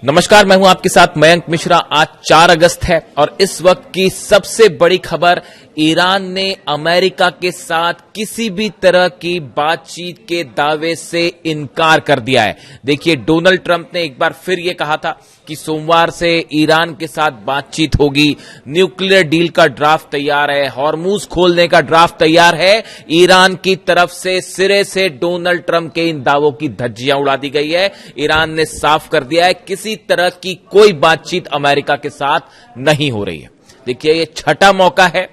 नमस्कार, मैं हूं आपके साथ मयंक मिश्रा। आज 4 अगस्त है और इस वक्त की सबसे बड़ी खबर, ईरान ने अमेरिका के साथ किसी भी तरह की बातचीत के दावे से इनकार कर दिया है। देखिए, डोनाल्ड ट्रंप ने एक बार फिर यह कहा था कि सोमवार से ईरान के साथ बातचीत होगी, न्यूक्लियर डील का ड्राफ्ट तैयार है, हॉर्मूज खोलने का ड्राफ्ट तैयार है। ईरान की तरफ से सिरे से डोनाल्ड ट्रंप के इन दावों की धज्जियां उड़ा दी गई है। ईरान ने साफ कर दिया है किसी तरह की कोई बातचीत अमेरिका के साथ नहीं हो रही है। देखिए, यह छठा मौका है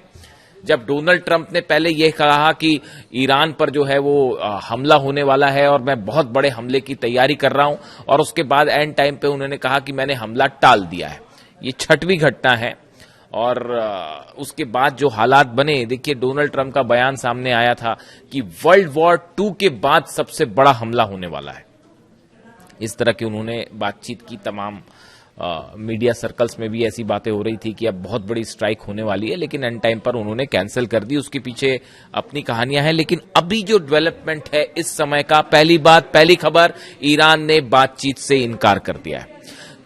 जब डोनाल्ड ट्रंप ने पहले यह कहा कि ईरान पर जो है वो हमला होने वाला है और मैं बहुत बड़े हमले की तैयारी कर रहा हूं, और उसके बाद एंड टाइम पे उन्होंने कहा कि मैंने हमला टाल दिया है। ये छठवीं घटना है और उसके बाद जो हालात बने, देखिए डोनाल्ड ट्रंप का बयान सामने आया था कि वर्ल्ड वॉर 2 के बाद सबसे बड़ा हमला होने वाला है। इस तरह की उन्होंने बातचीत की। तमाम मीडिया सर्कल्स में भी ऐसी बातें हो रही थी कि अब बहुत बड़ी स्ट्राइक होने वाली है, लेकिन एंड टाइम पर उन्होंने कैंसिल कर दी। उसके पीछे अपनी कहानियां हैं, लेकिन अभी जो डेवलपमेंट है इस समय का, पहली खबर, ईरान ने बातचीत से इनकार कर दिया है।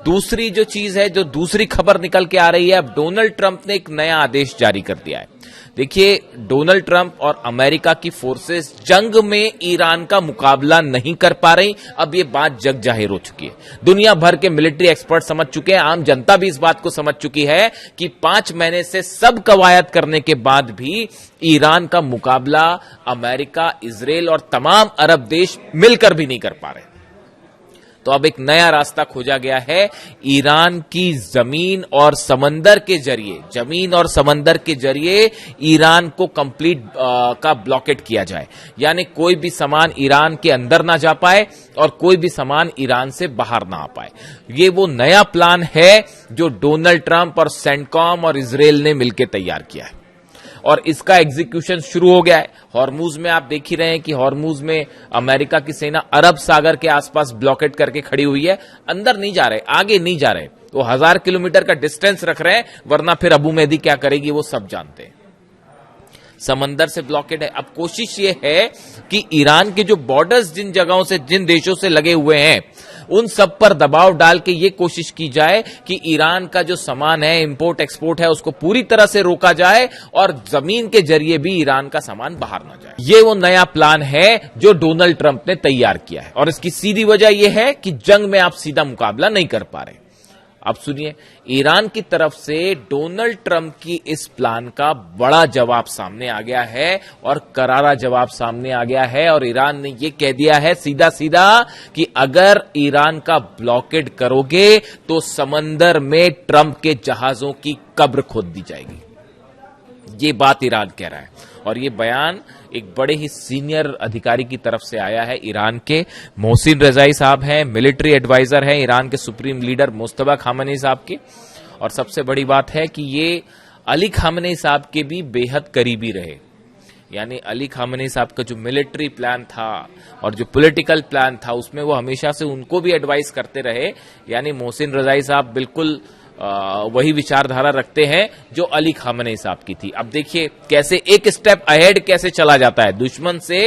दूसरी जो चीज है, जो दूसरी खबर निकल के आ रही है, अब डोनाल्ड ट्रंप ने एक नया आदेश जारी कर दिया है। देखिए, डोनाल्ड ट्रंप और अमेरिका की फोर्सेस जंग में ईरान का मुकाबला नहीं कर पा रही। अब ये बात जग जाहिर हो चुकी है। दुनिया भर के मिलिट्री एक्सपर्ट समझ चुके हैं, आम जनता भी इस बात को समझ चुकी है कि 5 महीने से सब कवायद करने के बाद भी ईरान का मुकाबला अमेरिका, इजराइल और तमाम अरब देश मिलकर भी नहीं कर पा रहे। तो अब एक नया रास्ता खोजा गया है। ईरान की जमीन और समंदर के जरिए ईरान को कंप्लीट का ब्लॉकेट किया जाए, यानी कोई भी सामान ईरान के अंदर ना जा पाए और कोई भी सामान ईरान से बाहर ना आ पाए। ये वो नया प्लान है जो डोनाल्ड ट्रंप और सेंटकॉम और इजराइल ने मिलकर तैयार किया है और इसका एग्जीक्यूशन शुरू हो गया है। हॉर्मूज में आप देख ही रहे हैं कि हॉर्मूज में अमेरिका की सेना अरब सागर के आसपास ब्लॉकेट करके खड़ी हुई है। अंदर नहीं जा रहे, आगे नहीं जा रहे, वो 1000 किलोमीटर का डिस्टेंस रख रहे हैं, वरना फिर अबू मेहदी क्या करेगी वो सब जानते हैं। समंदर से ब्लॉकेट है। अब कोशिश ये है कि ईरान के जो बॉर्डर्स जिन जगहों से, जिन देशों से लगे हुए हैं, उन सब पर दबाव डाल के ये कोशिश की जाए कि ईरान का जो सामान है, इंपोर्ट एक्सपोर्ट है, उसको पूरी तरह से रोका जाए और जमीन के जरिए भी ईरान का सामान बाहर ना जाए। ये वो नया प्लान है जो डोनाल्ड ट्रंप ने तैयार किया है और इसकी सीधी वजह यह है कि जंग में आप सीधा मुकाबला नहीं कर पा रहे। अब सुनिए, ईरान की तरफ से डोनाल्ड ट्रंप की इस प्लान का बड़ा जवाब सामने आ गया है और करारा जवाब सामने आ गया है और ईरान ने यह कह दिया है सीधा सीधा कि अगर ईरान का ब्लॉकेड करोगे तो समंदर में ट्रंप के जहाजों की कब्र खोद दी जाएगी। ये बात ईरान कह रहा है और ये बयान एक बड़े ही सीनियर अधिकारी की तरफ से आया है। ईरान के मोहसिन रजाई साहब हैं, मिलिट्री एडवाइजर हैं ईरान के सुप्रीम लीडर मुस्तफा खामेनी साहब के, और सबसे बड़ी बात है कि ये अली खामेनी साहब के भी बेहद करीबी रहे। यानी अली खामेनी साहब का जो मिलिट्री प्लान था और जो पॉलिटिकल प्लान था, उसमें वो हमेशा से उनको भी एडवाइस करते रहे। यानी मोहसिन रजाई साहब बिल्कुल वही विचारधारा रखते हैं जो अली खामेनी साहब की थी। अब देखिए कैसे एक स्टेप अहेड कैसे चला जाता है, दुश्मन से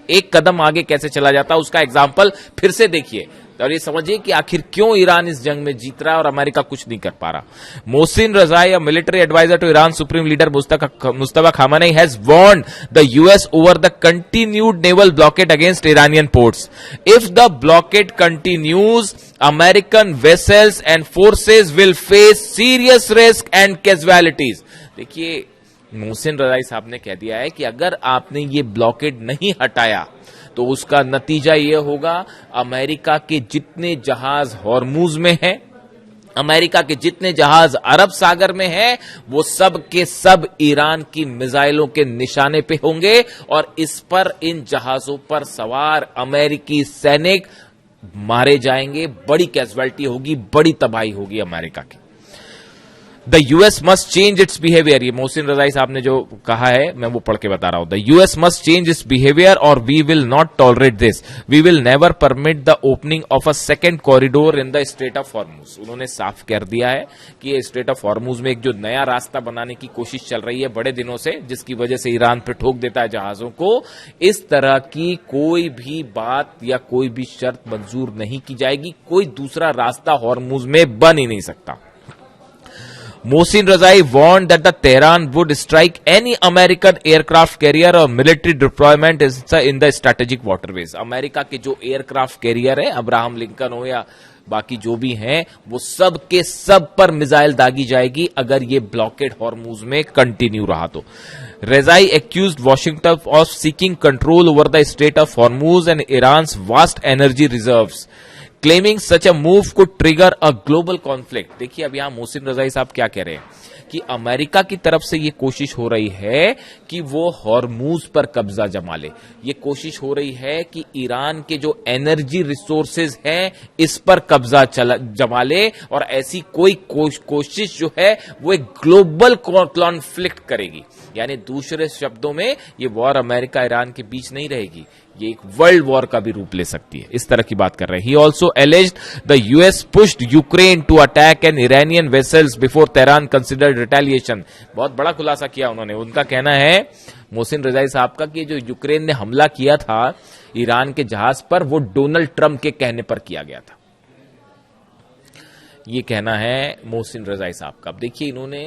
एक कदम आगे कैसे चला जाता है, उसका एग्जाम्पल फिर से देखिए और ये समझिए कि आखिर क्यों ईरान इस जंग में जीत रहा है और अमेरिका कुछ नहीं कर पा रहा। मोहसिन रजाई, a military advisor to Iran Supreme Leader Mustafa Khamenei, has warned the US over the continued naval blockade against Iranian ports. If the blockade continues, American vessels and forces will face serious risk and casualties. देखिए, मोहसिन रजाई साहब ने कह दिया है कि अगर आपने ये ब्लॉकेड नहीं हटाया तो उसका नतीजा यह होगा, अमेरिका के जितने जहाज हॉर्मूज में हैं, अमेरिका के जितने जहाज अरब सागर में हैं, वो सब के सब ईरान की मिसाइलों के निशाने पे होंगे और इस पर, इन जहाजों पर सवार अमेरिकी सैनिक मारे जाएंगे। बड़ी कैजुअलिटी होगी, बड़ी तबाही होगी अमेरिका की। The US must change its behaviour, ये मोहसिन रजाई साहब ने जो कहा है मैं वो पढ़ के बता रहा हूं। The US must change its behaviour और we will not tolerate this, we will never permit the opening of a second corridor in the strait of Hormuz. उन्होंने साफ कर दिया है कि ये स्ट्रेट ऑफ हॉर्मुज में एक जो नया रास्ता बनाने की कोशिश चल रही है बड़े दिनों से, जिसकी वजह से ईरान पे ठोक देता है जहाजों को, इस तरह की कोई भी बात या कोई भी शर्त मंजूर नहीं की जाएगी। कोई दूसरा रास्ता हॉर्मुज में बन ही नहीं सकता। Mohsin Razai warned that the Tehran would strike any American aircraft carrier or military deployment in the strategic waterways. America के जो एयरक्राफ्ट कैरियर है, अब्राहम लिंकन हो या बाकी जो भी हैं, वो सब के सब पर मिसाइल दागी जाएगी अगर ये ब्लॉकेड हॉर्मुज में कंटिन्यू रहा तो। Razai accused Washington of seeking control over the Strait of Hormuz and Iran's vast energy reserves, claiming such a move could trigger a global conflict। देखिए अब यहां मोहसिन रजाई साहब क्या कह रहे हैं कि अमेरिका की तरफ से ये कोशिश हो रही है कि वो हॉर्मुज पर कब्जा जमा ले। ये कोशिश हो रही है कि ईरान के जो एनर्जी रिसोर्सेज हैं इस पर कब्जा जमा ले, और ऐसी कोई कोशिश जो है वो एक ग्लोबल कॉन्फ्लिक्ट करेगी। यानी दूसरे शब्दों में ये वॉर अमेरिका ईरान के बीच नहीं रहेगी, ये एक वर्ल्ड वॉर का भी रूप ले सकती है। इस तरह की बात कर रहे हैं। He also alleged the US pushed Ukraine to attack an Iranian vessels before Tehran considered retaliation. बहुत बड़ा खुलासा किया उन्होंने। उनका कहना है मोहसिन रजाई साहब का कि जो यूक्रेन ने हमला किया था ईरान के जहाज पर, वो डोनाल्ड ट्रंप के कहने पर किया गया था। ये कहना है मोहसिन रजाई साहब का। अब देखिए इन्होंने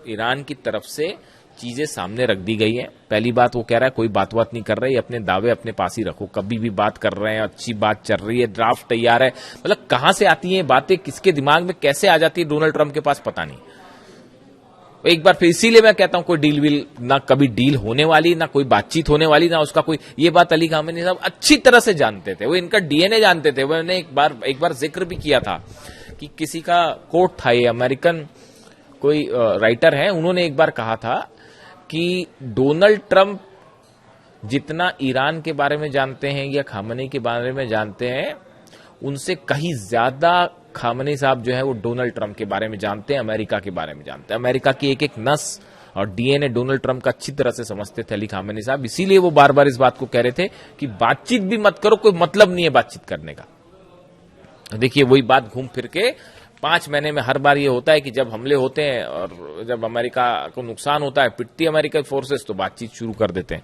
ईरान की तरफ से चीजें सामने रख दी गई हैं। पहली बात वो कह रहा है कोई बात नहीं कर रही, अपने दावे अपने पास ही रखो, कभी भी बात कर रहे हैं, अच्छी बात चल रही है, ड्राफ्ट तैयार है। मतलब कहां से आती हैं बातें, किसके दिमाग में कैसे आ जाती है डोनाल्ड ट्रंप के पास, पता नहीं। एक बार फिर इसीलिए मैं कहता हूं कोई डील विल ना, कभी डील होने वाली ना कोई बातचीत होने वाली ना उसका कोई, ये बात अली खामेनी साहब अच्छी तरह से जानते थे, वो इनका डीएनए जानते थे। उन्होंने एक बार जिक्र भी किया था कि किसी का कोट था, ये अमेरिकन कोई राइटर है, उन्होंने एक बार कहा था कि डोनाल्ड ट्रंप जितना ईरान के बारे में जानते हैं या खामनेई के बारे में जानते हैं, उनसे कहीं ज्यादा खामनेई साहब जो है वो डोनाल्ड ट्रंप के बारे में जानते हैं, अमेरिका के बारे में जानते हैं। अमेरिका की एक एक नस और डीएनए डोनाल्ड ट्रंप का अच्छी तरह से समझते थे अली खामनेई साहब। इसीलिए वो बार बार इस बात को कह रहे थे कि बातचीत भी मत करो, कोई मतलब नहीं है बातचीत करने का। देखिए वही बात घूम फिर के 5 महीने में हर बार ये होता है कि जब हमले होते हैं और जब अमेरिका को नुकसान होता है, पिटती अमेरिकन फोर्सेस, तो बातचीत शुरू कर देते हैं।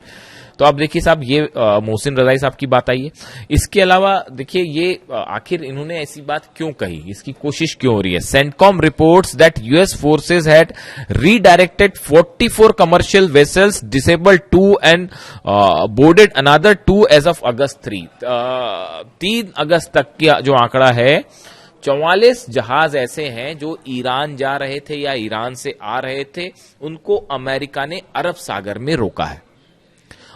तो अब देखिए साहब ये मोहसिन रजाई साहब की बात आई है। इसके अलावा देखिए ये आखिर इन्होंने ऐसी बात क्यों कही, इसकी कोशिश क्यों हो रही है। CENTCOM reports that US forces had redirected 44 commercial vessels, disabled 2 and boarded another 2 as of August 3। 3 अगस्त तक का जो आंकड़ा है, 44 जहाज ऐसे हैं जो ईरान जा रहे थे या ईरान से आ रहे थे, उनको अमेरिका ने अरब सागर में रोका है।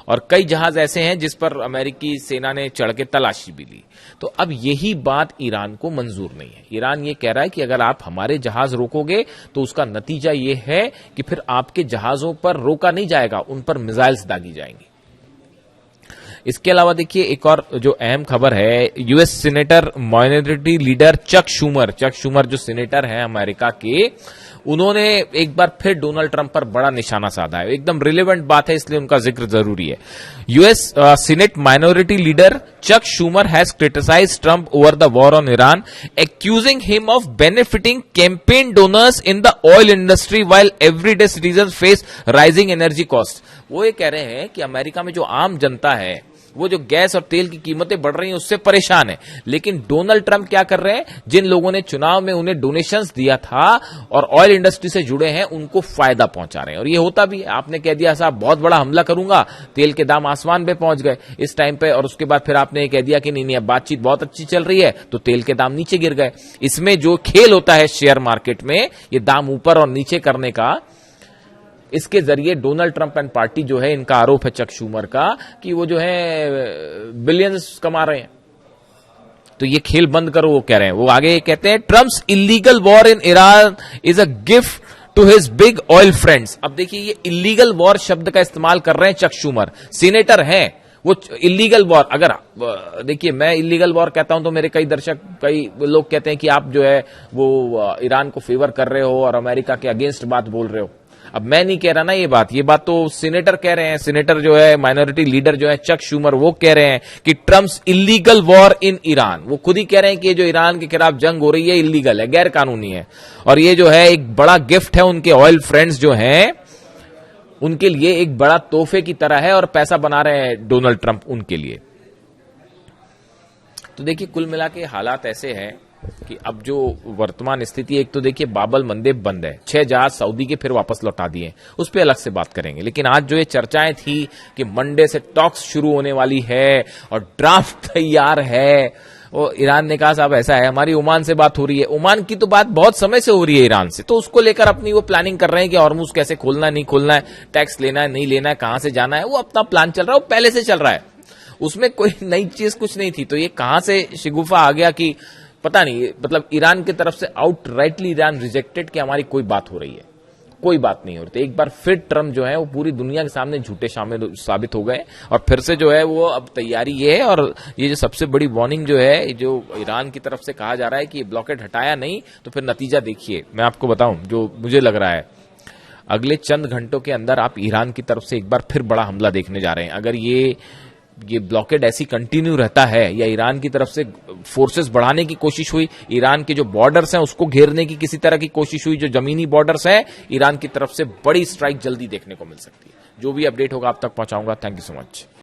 और कई जहाज ऐसे हैं जिस पर अमेरिकी सेना ने चढ़ के तलाशी भी ली। तो अब यही बात ईरान को मंजूर नहीं है। ईरान ये कह रहा है कि अगर आप हमारे जहाज रोकोगे तो उसका नतीजा ये है कि फिर आपके जहाजों पर रोका नहीं जाएगा, उन पर मिसाइल्स दागी जाएंगी। इसके अलावा देखिए एक और जो अहम खबर है, US senator minority leader Chuck Schumer जो सीनेटर हैं अमेरिका के, उन्होंने एक बार फिर डोनाल्ड ट्रंप पर बड़ा निशाना साधा है। एकदम रिलेवेंट बात है, इसलिए उनका जिक्र जरूरी है। US senate minority leader Chuck Schumer has criticised Trump over the war on Iran, accusing him of benefiting campaign donors in the oil industry while everyday citizens face rising energy cost. वो ये कह रहे हैं कि America में जो आम जनता है वो जो गैस और तेल की कीमतें बढ़ रही हैं उससे परेशान है, लेकिन डोनाल्ड ट्रंप क्या कर रहे हैं, जिन लोगों ने चुनाव में उन्हें डोनेशंस दिया था और ऑयल इंडस्ट्री से जुड़े हैं उनको फायदा पहुंचा रहे हैं। और ये होता भी है। आपने कह दिया साहब बहुत बड़ा हमला करूंगा, तेल के दाम आसमान पे पहुंच गए इस टाइम पे, और उसके बाद फिर आपने कह दिया कि नहीं अब बातचीत बहुत अच्छी चल रही है, तो तेल के दाम नीचे गिर गए। इसमें जो खेल होता है शेयर मार्केट में, ये दाम ऊपर और नीचे करने का, इसके जरिए डोनाल्ड ट्रंप एंड पार्टी जो है, इनका आरोप है चक शूमर का कि वो जो है बिलियंस कमा रहे हैं। तो ये खेल बंद करो, वो कह रहे हैं। वो आगे कहते हैं Trump's illegal war in Iran is a gift to his big oil friends. अब देखिए ये इलीगल वॉर शब्द का इस्तेमाल कर रहे हैं चक शूमर, सीनेटर हैं, वो इलीगल वॉर, अगर देखिए मैं इलीगल वॉर कहता हूं तो मेरे कई दर्शक, कई लोग कहते हैं कि आप जो है वो ईरान को फेवर कर रहे हो और अमेरिका के अगेंस्ट बात बोल रहे हो। अब मैं नहीं कह रहा ना ये बात तो सीनेटर कह रहे हैं। सीनेटर जो है, माइनॉरिटी लीडर जो है चक शूमर, वो कह रहे हैं कि Trump's illegal war in Iran. वो खुद ही कह रहे हैं कि ये जो ईरान के खिलाफ जंग हो रही है इलीगल है, गैर कानूनी है, और ये जो है एक बड़ा गिफ्ट है उनके ऑयल फ्रेंड्स जो हैं उनके लिए, एक बड़ा तोहफे की तरह है, और पैसा बना रहे हैं डोनाल्ड ट्रंप उनके लिए। तो देखिए कुल मिला के हालात ऐसे हैं कि अब जो वर्तमान स्थिति, एक तो देखिए बाबल मंदेब बंद है, 6 जहाज सऊदी के फिर वापस लौटा दिए, उस पर अलग से बात करेंगे। लेकिन आज जो ये चर्चाएं थी कि मंडे से टॉक्स शुरू होने वाली है और ड्राफ्ट तैयार है, वो ईरान ने कहा साहब ऐसा है, हमारी ओमान से बात हो रही है। ओमान की तो बात बहुत समय से हो रही है ईरान से, तो उसको लेकर अपनी वो प्लानिंग कर रहे हैं कि हॉर्मुज कैसे खोलना है, नहीं खोलना है, टैक्स लेना है, नहीं लेना है, कहां से जाना है, वो अपना प्लान चल रहा है, वो पहले से चल रहा है, उसमें कोई नई चीज कुछ नहीं थी। तो ये कहां से शिगुफा आ गया कि पता नहीं, मतलब ईरान की तरफ से आउटराइटली ईरान रिजेक्टेड कि हमारी कोई बात हो रही है, कोई बात नहीं हो रही। तो एक बार फिर ट्रम्प जो है वो पूरी दुनिया के सामने झूठे साबित हो गए, और फिर से जो है वो अब तैयारी ये है। और ये जो सबसे बड़ी वार्निंग जो है, जो ईरान की तरफ से कहा जा रहा है कि ये ब्लॉकेड हटाया नहीं तो फिर नतीजा देखिए। मैं आपको बताऊं जो मुझे लग रहा है, अगले चंद घंटों के अंदर आप ईरान की तरफ से एक बार फिर बड़ा हमला देखने जा रहे हैं। अगर ये ब्लॉकेड ऐसी कंटिन्यू रहता है, या ईरान की तरफ से फोर्सेस बढ़ाने की कोशिश हुई, ईरान के जो बॉर्डर्स हैं उसको घेरने की किसी तरह की कोशिश हुई, जो जमीनी बॉर्डर्स हैं, ईरान की तरफ से बड़ी स्ट्राइक जल्दी देखने को मिल सकती है। जो भी अपडेट होगा आप तक पहुंचाऊंगा। Thank you so much.